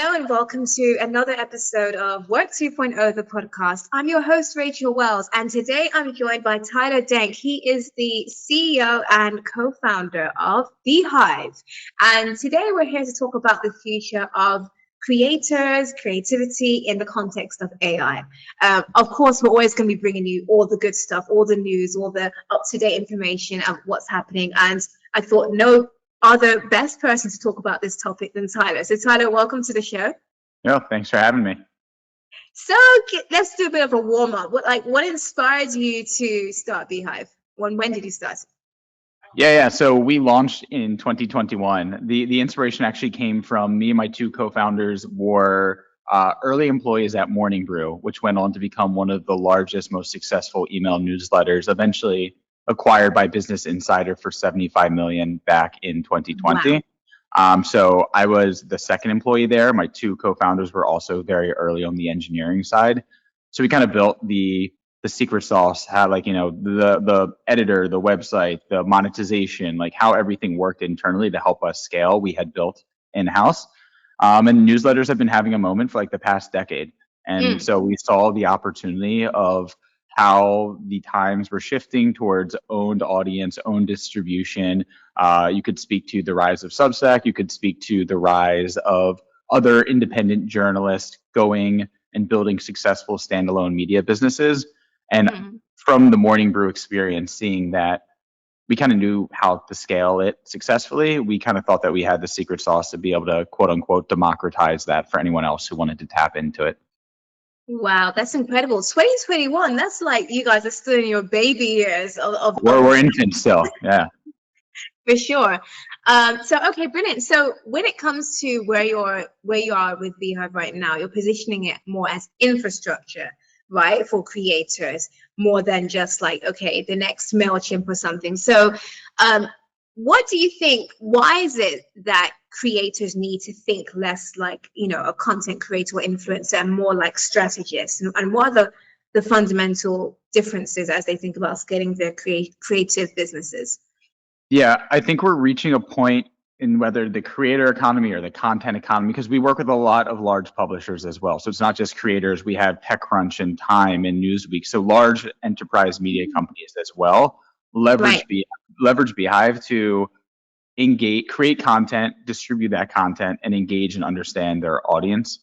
Hello and welcome to another episode of Work 2.0, the podcast. I'm your host, Rachel Wells, and today I'm joined by Tyler Denk. He is the CEO and co-founder of beehiiv. And today we're here to talk about the future of creators, creativity in the context of AI. Of course, we're always going to be bringing you all the good stuff, all the news, all the up-to-date information of what's happening. And I thought no other best person to talk about this topic than Tyler. So Tyler, welcome to the show. No, thanks for having me. So let's do a bit of a warm up. What inspired you to start beehiiv? When did you start? Yeah. So we launched in 2021. The inspiration actually came from me and my two co-founders were early employees at Morning Brew, which went on to become one of the largest, most successful email newsletters, eventually acquired by Business Insider for $75 million back in 2020. Wow. So I was the second employee there. My two co-founders were also very early on the engineering side. So we kind of built the secret sauce, how the editor, the website, the monetization, like how everything worked internally to help us scale. We had built in-house. And newsletters have been having a moment for like the past decade. And so we saw the opportunity of how the times were shifting towards owned audience, owned distribution. You could speak to the rise of Substack. You could speak to the rise of other independent journalists going and building successful standalone media businesses. And from the Morning Brew experience, seeing that we kind of knew how to scale it successfully, we kind of thought that we had the secret sauce to be able to, quote unquote, democratize that for anyone else who wanted to tap into it. Wow, that's incredible. 2021, that's like you guys are still in your baby years We're infants still, yeah. For sure. Okay, brilliant. So when it comes to where you are with beehiiv right now, you're positioning it more as infrastructure, right, for creators, more than just like, okay, the next MailChimp or something. So what do you think, why is it that creators need to think less like, a content creator or influencer and more like strategists? And what are the fundamental differences as they think about scaling their creative businesses? Yeah, I think we're reaching a point in whether the creator economy or the content economy, because we work with a lot of large publishers as well. So it's not just creators. We have TechCrunch and Time and Newsweek. So large enterprise media companies as well leverage beehiiv to engage, create content, distribute that content, and engage and understand their audience.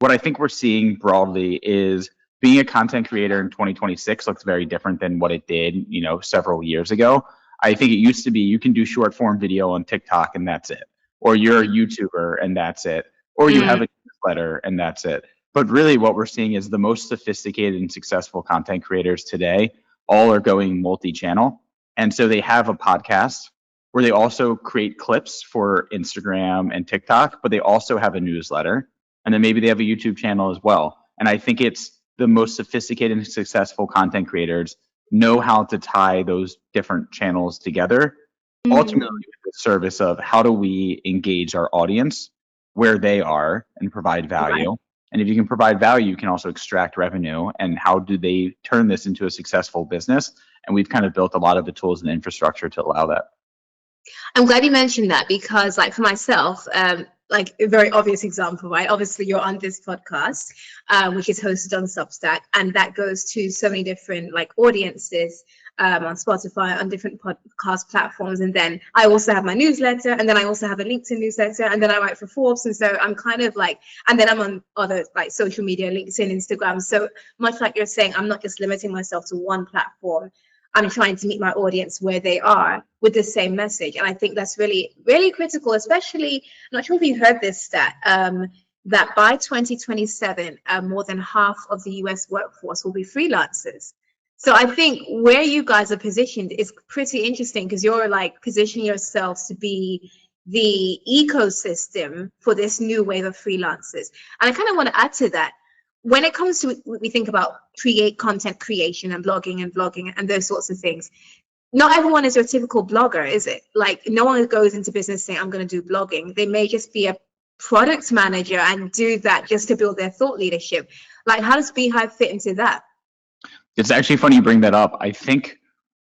What I think we're seeing broadly is being a content creator in 2026 looks very different than what it did, several years ago. I think it used to be you can do short form video on TikTok and that's it. Or you're a YouTuber and that's it. Or you have a newsletter and that's it. But really what we're seeing is the most sophisticated and successful content creators today all are going multi-channel. And so they have a podcast where they also create clips for Instagram and TikTok, but they also have a newsletter. And then maybe they have a YouTube channel as well. And I think it's the most sophisticated and successful content creators know how to tie those different channels together, ultimately with the service of how do we engage our audience where they are and provide value. Right. And if you can provide value, you can also extract revenue. And how do they turn this into a successful business? And we've kind of built a lot of the tools and infrastructure to allow that. I'm glad you mentioned that because, like, for myself, like a very obvious example, right? Obviously, you're on this podcast, which is hosted on Substack, and that goes to so many different like audiences on Spotify, on different podcast platforms. And then I also have my newsletter, and then I also have a LinkedIn newsletter, and then I write for Forbes. And so I'm kind of like, and then I'm on other like social media, LinkedIn, Instagram. So much like you're saying, I'm not just limiting myself to one platform. I'm trying to meet my audience where they are with the same message. And I think that's really, really critical, especially, I'm not sure if you heard this stat, that by 2027, more than half of the US workforce will be freelancers. So I think where you guys are positioned is pretty interesting because you're like positioning yourselves to be the ecosystem for this new wave of freelancers. And I kind of want to add to that. When it comes to, we think about content creation and blogging and those sorts of things, not everyone is your typical blogger, is it? Like no one goes into business saying, I'm going to do blogging. They may just be a product manager and do that just to build their thought leadership. Like how does beehiiv fit into that? It's actually funny you bring that up. I think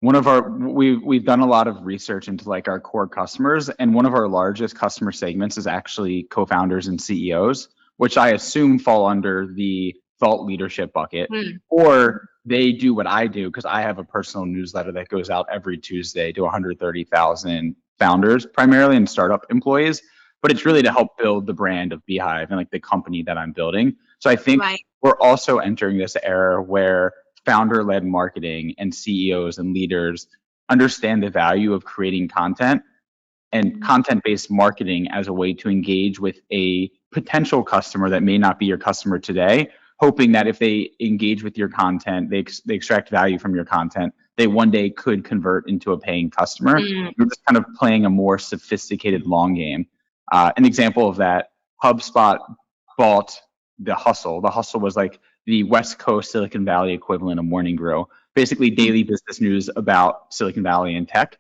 We've done a lot of research into like our core customers, and one of our largest customer segments is actually co-founders and CEOs, which I assume fall under the thought leadership bucket, or they do what I do because I have a personal newsletter that goes out every Tuesday to 130,000 founders, primarily in startup employees, but it's really to help build the brand of beehiiv and like the company that I'm building. So I think we're also entering this era where founder-led marketing and CEOs and leaders understand the value of creating content and content-based marketing as a way to engage with a potential customer that may not be your customer today, hoping that if they engage with your content, they extract value from your content, they one day could convert into a paying customer. You're just kind of playing a more sophisticated long game. An example of that, HubSpot bought The Hustle. The Hustle was like the West Coast Silicon Valley equivalent of Morning Brew, basically daily business news about Silicon Valley and tech.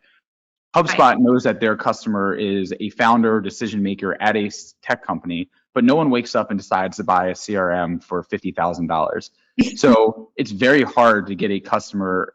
HubSpot knows that their customer is a founder or decision maker at a tech company, but no one wakes up and decides to buy a CRM for $50,000. So it's very hard to get a customer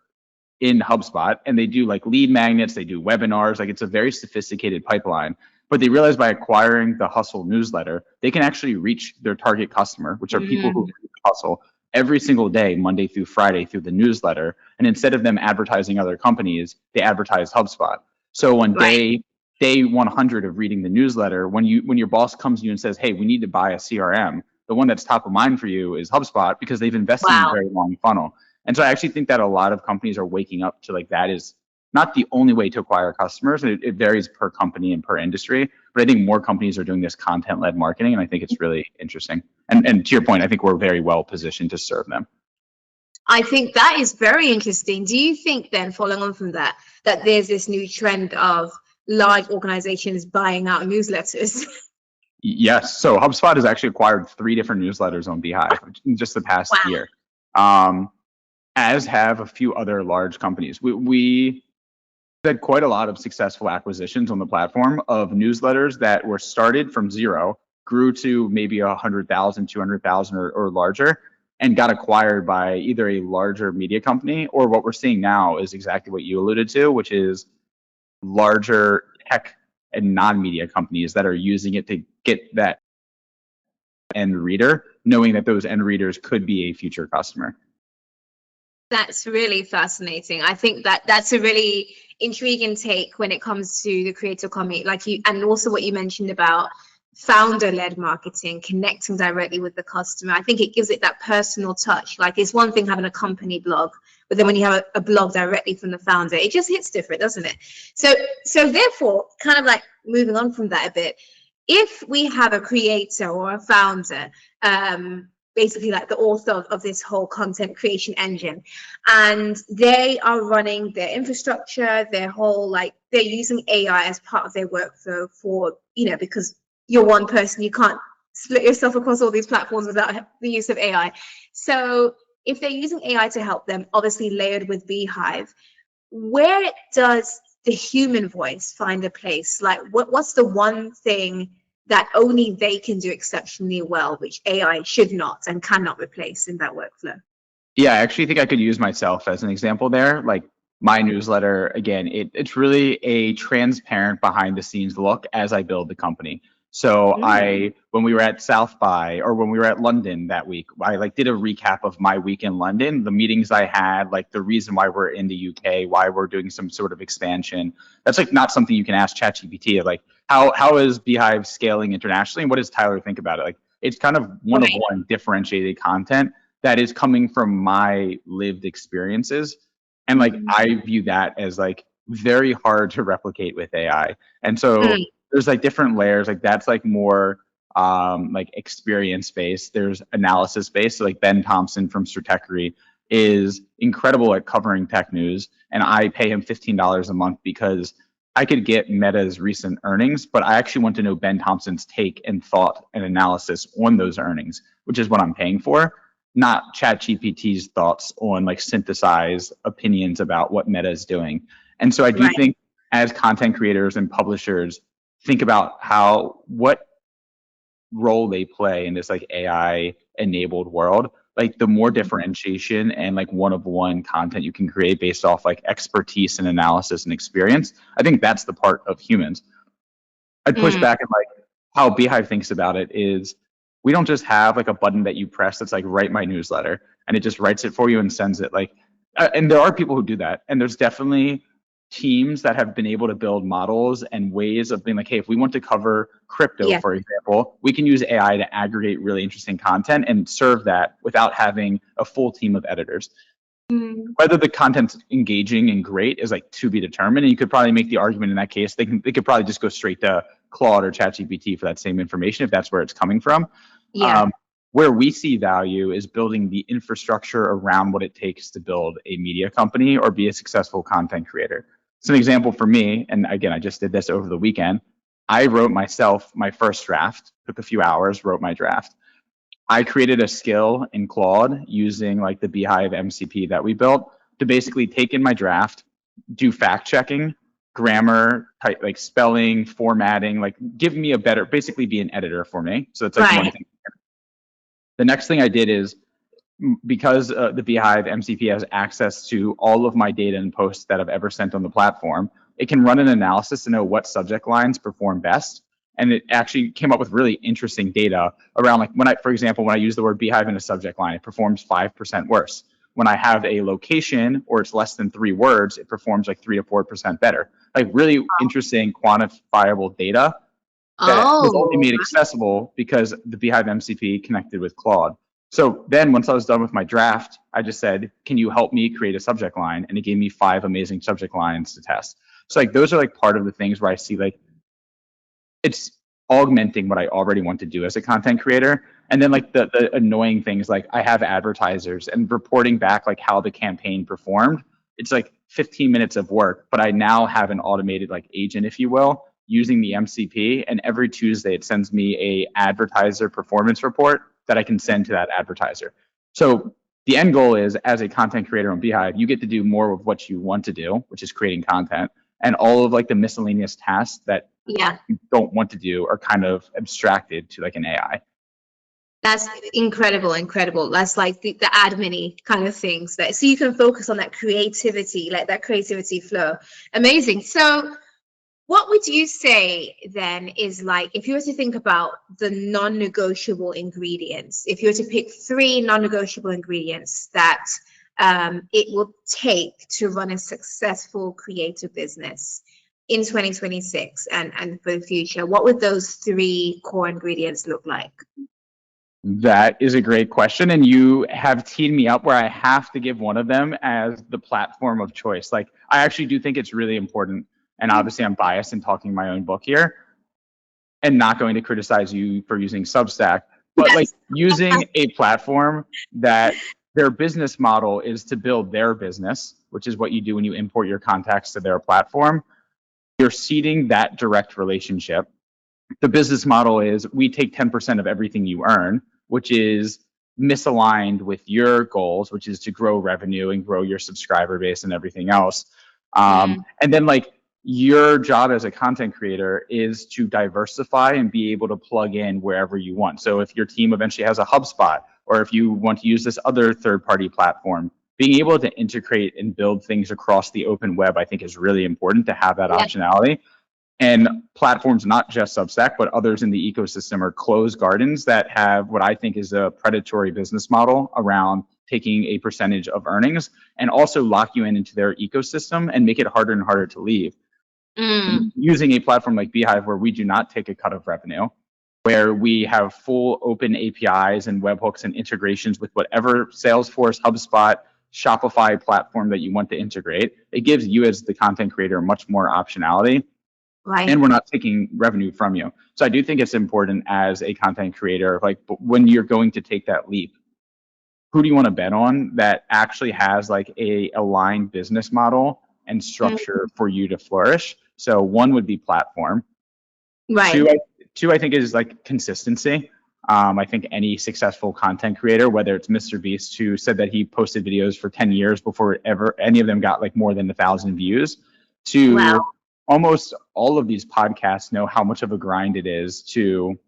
in HubSpot, and they do like lead magnets, they do webinars, like it's a very sophisticated pipeline. But they realize by acquiring the Hustle newsletter, they can actually reach their target customer, which are people who hustle every single day, Monday through Friday, through the newsletter. And instead of them advertising other companies, they advertise HubSpot. So on day 100 of reading the newsletter, when your boss comes to you and says, "Hey, we need to buy a CRM," the one that's top of mind for you is HubSpot because they've invested in a very long funnel. And so I actually think that a lot of companies are waking up to like that is not the only way to acquire customers. It varies per company and per industry, but I think more companies are doing this content-led marketing, and I think it's really interesting. And to your point, I think we're very well positioned to serve them. I think that is very interesting. Do you think then, following on from that, that there's this new trend of large organizations buying out newsletters? Yes. So HubSpot has actually acquired 3 different newsletters on beehiiv in just the past year, as have a few other large companies. We had quite a lot of successful acquisitions on the platform of newsletters that were started from zero, grew to maybe 100,000, 200,000 or larger, and got acquired by either a larger media company, or what we're seeing now is exactly what you alluded to, which is larger tech and non-media companies that are using it to get that end reader, knowing that those end readers could be a future customer. That's really fascinating. I think that that's a really intriguing take when it comes to the creator economy, like you, and also what you mentioned about founder-led marketing, connecting directly with the customer. I think it gives it that personal touch. Like it's one thing having a company blog, but then when you have a blog directly from the founder, it just hits different, doesn't it? So therefore, kind of like moving on from that a bit, if we have a creator or a founder, basically like the author of this whole content creation engine, and they are running their infrastructure, their whole, like they're using AI as part of their workflow for, because you're one person, you can't split yourself across all these platforms without the use of AI. So if they're using AI to help them, obviously layered with beehiiv, where does the human voice find a place? Like what's the one thing that only they can do exceptionally well, which AI should not and cannot replace in that workflow? Yeah, I actually think I could use myself as an example there. Like my newsletter, again, it's really a transparent behind the scenes look as I build the company. So when we were at South by, or when we were at London that week, I like did a recap of my week in London, the meetings I had, like the reason why we're in the UK, why we're doing some sort of expansion. That's like not something you can ask ChatGPT of like, how is beehiiv scaling internationally? And what does Tyler think about it? Like it's kind of one of one differentiated content that is coming from my lived experiences. And like I view that as like very hard to replicate with AI. And so there's like different layers, like that's like more like experience based. There's analysis based. So like Ben Thompson from Stratechery is incredible at covering tech news, and I pay him $15 a month because I could get Meta's recent earnings, but I actually want to know Ben Thompson's take and thought and analysis on those earnings, which is what I'm paying for, not ChatGPT's thoughts on like synthesized opinions about what Meta is doing. And so I do think as content creators and publishers think about what role they play in this like AI enabled world, like the more differentiation and like one-of-one content you can create based off like expertise and analysis and experience, I think that's the part of humans. I'd push Mm, back and like how Beehive thinks about it is we don't just have like a button that you press that's like write my newsletter and it just writes it for you and sends it like and there are people who do that, and there's definitely teams that have been able to build models and ways of being like, hey, if we want to cover crypto, yeah. for example, we can use AI to aggregate really interesting content and serve that without having a full team of editors. Mm, Whether the content's engaging and great is like to be determined, and you could probably make the argument in that case they could probably just go straight to Claude or ChatGPT for that same information if that's where it's coming from. yeah. um, where we see value is building the infrastructure around what it takes to build a media company or be a successful content creator. So an example for me, and again, I just did this over the weekend. I wrote myself my first draft, took a few hours, wrote my draft. I created a skill in Claude using like the beehiiv MCP that we built to basically take in my draft, do fact checking, grammar, type, like spelling, formatting, like give me a better, basically be an editor for me. So it's like one Right. thing. The next thing I did is because the beehiiv MCP has access to all of my data and posts that I've ever sent on the platform, it can run an analysis to know what subject lines perform best. And it actually came up with really interesting data around like for example, when I use the word beehive in a subject line, it performs 5% worse. When I have a location or it's less than 3 words, it performs like 3 to 4% better. Like really interesting quantifiable data that was only Oh, made accessible because the beehiiv MCP connected with Claude. So then once I was done with my draft, I just said, can you help me create a subject line? And it gave me 5 amazing subject lines to test. So like those are like part of the things where I see like it's augmenting what I already want to do as a content creator. And then like the annoying things like I have advertisers and reporting back like how the campaign performed. It's like 15 minutes of work, but I now have an automated like agent, if you will, using the MCP. And every Tuesday it sends me a advertiser performance report that I can send to that advertiser. So the end goal is as a content creator on Beehive, you get to do more of what you want to do, which is creating content, and all of like the miscellaneous tasks that yeah. you don't want to do are kind of abstracted to like an AI. That's incredible, incredible. That's like the admin kind of things that so you can focus on that creativity, like that creativity flow. Amazing. So what would you say then is like if you were to think about the non-negotiable ingredients, if you were to pick 3 non-negotiable ingredients that it will take to run a successful creative business in 2026 and for the future, what would those 3 core ingredients look like? That is a great question. And you have teed me up where I have to give one of them as the platform of choice. Like, I actually do think it's really important. And obviously, I'm biased in talking my own book here and not going to criticize you for using Substack, but like Yes. using a platform that their business model is to build their business, which is what you do when you import your contacts to their platform. You're seeding that direct relationship. The business model is we take 10% of everything you earn, which is misaligned with your goals, which is to grow revenue and grow your subscriber base and everything else. Mm, And then like your job as a content creator is to diversify and be able to plug in wherever you want. So if your team eventually has a HubSpot, or if you want to use this other third-party platform, being able to integrate and build things across the open web, I think is really important to have that yeah. optionality. And platforms, not just Substack, but others in the ecosystem are closed gardens that have what I think is a predatory business model around taking a percentage of earnings and also lock you into their ecosystem and make it harder and harder to leave. Mm, Using a platform like Beehive, where we do not take a cut of revenue, where we have full open APIs and webhooks and integrations with whatever Salesforce, HubSpot, Shopify platform that you want to integrate, it gives you as the content creator much more optionality, and right. we're not taking revenue from you. So I do think it's important as a content creator, like when you're going to take that leap, who do you want to bet on that actually has like a aligned business model and Mm, structure for you to flourish? So one would be platform. right. Two, I think is like consistency. I think any successful content creator, whether it's Mr. Beast, who said that he posted videos for 10 years before ever any of them got like more than 1,000 views, Wow. to almost all of these podcasts know how much of a grind it is to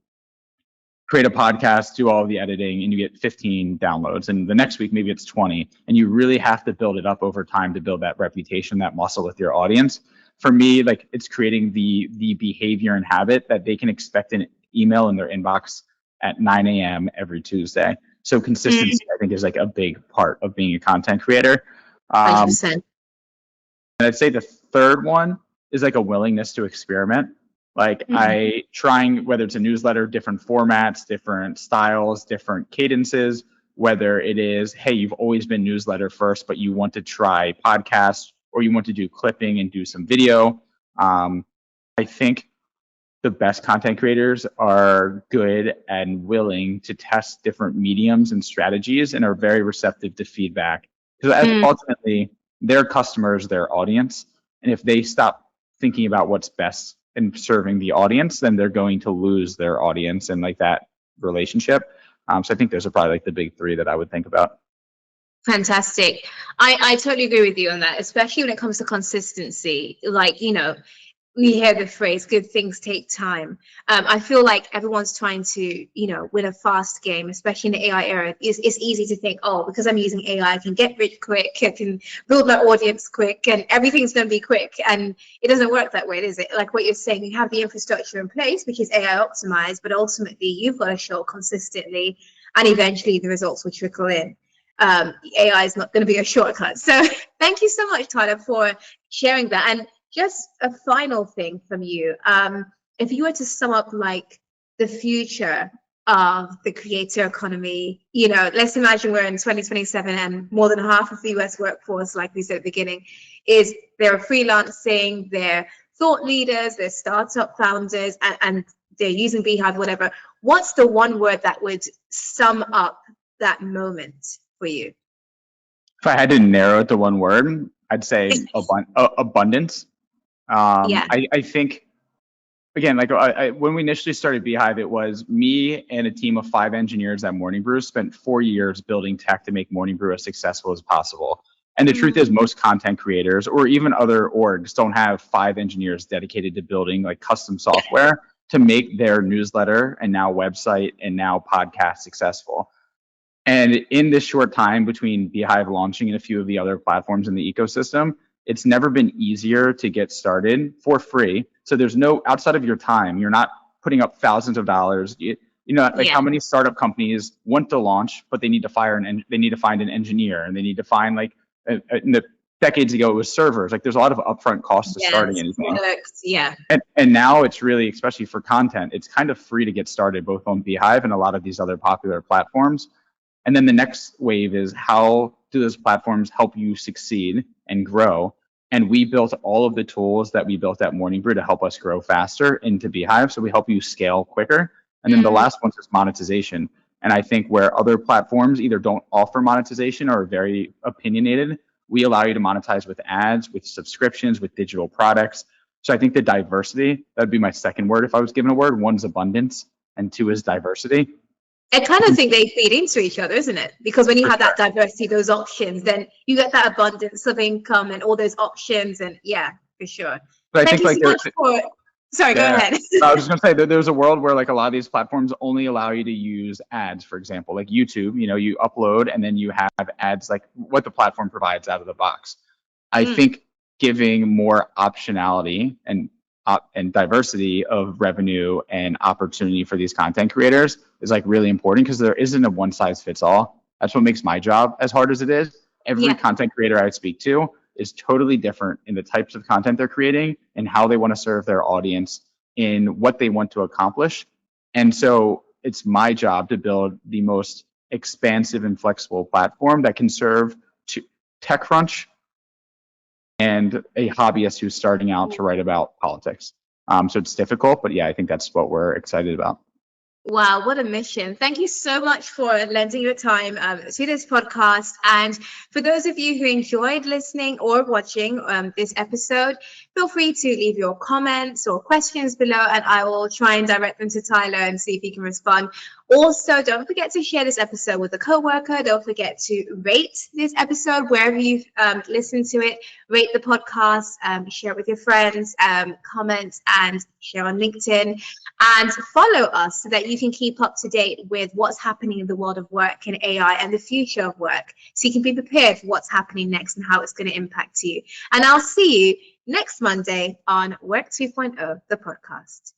create a podcast, do all of the editing, and you get 15 downloads. And the next week, maybe it's 20. And you really have to build it up over time to build that reputation, that muscle with your audience. For me, like, it's creating the behavior and habit that they can expect an email in their inbox at 9 a.m. every Tuesday. So consistency, I think, is like a big part of being a content creator. 100%. And I'd say the third one is like a willingness to experiment. Like I trying, whether it's a newsletter, different formats, different styles, different cadences, whether it is, hey, you've always been newsletter first, but you want to try podcasts, or you want to do clipping and do some video. I think the best content creators are good and willing to test different mediums and strategies, and are very receptive to feedback, because ultimately their customers, their audience, and if they stop thinking about what's best and serving the audience, then they're going to lose their audience and like that relationship. So I think those are probably like the big three that I would think about. Fantastic. I totally agree with you on that, especially when it comes to consistency. Like, you know, we hear the phrase, good things take time. I feel like everyone's trying to, you know, win a fast game, especially in the AI era. It's easy to think, oh, because I'm using AI, I can get rich quick, I can build my audience quick, and everything's going to be quick. And it doesn't work that way, is it? Like what you're saying, you have the infrastructure in place, which is AI optimized, but ultimately you've got to show consistently, and eventually the results will trickle in. AI is not going to be a shortcut. So thank you so much, Tyler, for sharing that. And just a final thing from you. If you were to sum up like the future of the creator economy, you know, let's imagine we're in 2027 and more than half of the US workforce, like we said at the beginning, is they're freelancing, they're thought leaders, they're startup founders, and they're using beehiiv, whatever. What's the one word that would sum up that moment for you? If I had to narrow it to one word, I'd say abundance. I think, again, like when we initially started beehiiv, it was me and a team of 5 engineers at Morning Brew spent 4 years building tech to make Morning Brew as successful as possible. And the truth is, most content creators or even other orgs don't have 5 engineers dedicated to building like custom software to make their newsletter and now website and now podcast successful. And in this short time between beehiiv launching and a few of the other platforms in the ecosystem, it's never been easier to get started for free. So there's no, outside of your time, you're not putting up thousands of dollars. You know, like how many startup companies want to launch, but they need to they need to find an engineer, and they need to find like, in the decades ago, it was servers. Like there's a lot of upfront costs to starting anything. And now it's really, especially for content, it's kind of free to get started, both on beehiiv and a lot of these other popular platforms. And then the next wave is, how do those platforms help you succeed and grow? And we built all of the tools that we built at Morning Brew to help us grow faster into beehiiv. So we help you scale quicker. And then the last one is monetization. And I think where other platforms either don't offer monetization or are very opinionated, we allow you to monetize with ads, with subscriptions, with digital products. So I think the diversity, that'd be my second word if I was given a word. One's abundance, and 2 is diversity. I kind of think they feed into each other, isn't it? Because when you have that diversity, those options, then you get that abundance of income and all those options. And yeah, for sure. But I think like sorry, go ahead. I was just gonna say that there's a world where like a lot of these platforms only allow you to use ads. For example, like YouTube, you know, you upload and then you have ads, like what the platform provides out of the box. I think giving more optionality and diversity of revenue and opportunity for these content creators is like really important, because there isn't a one size fits all. That's what makes my job as hard as it is. Every content creator I speak to is totally different in the types of content they're creating and how they want to serve their audience in what they want to accomplish. And so it's my job to build the most expansive and flexible platform that can serve to TechCrunch and a hobbyist who's starting out to write about politics. So it's difficult, but yeah, I think that's what we're excited about. Wow, what a mission. Thank you so much for lending your time to this podcast. And for those of you who enjoyed listening or watching this episode, feel free to leave your comments or questions below, and I will try and direct them to Tyler and see if he can respond. Also, don't forget to share this episode with a coworker. Don't forget to rate this episode wherever you've listened to it. Rate the podcast, share it with your friends, comment and share on LinkedIn, and follow us so that you can keep up to date with what's happening in the world of work and AI and the future of work, so you can be prepared for what's happening next and how it's going to impact you. And I'll see you next Monday on Work 2.0, the podcast.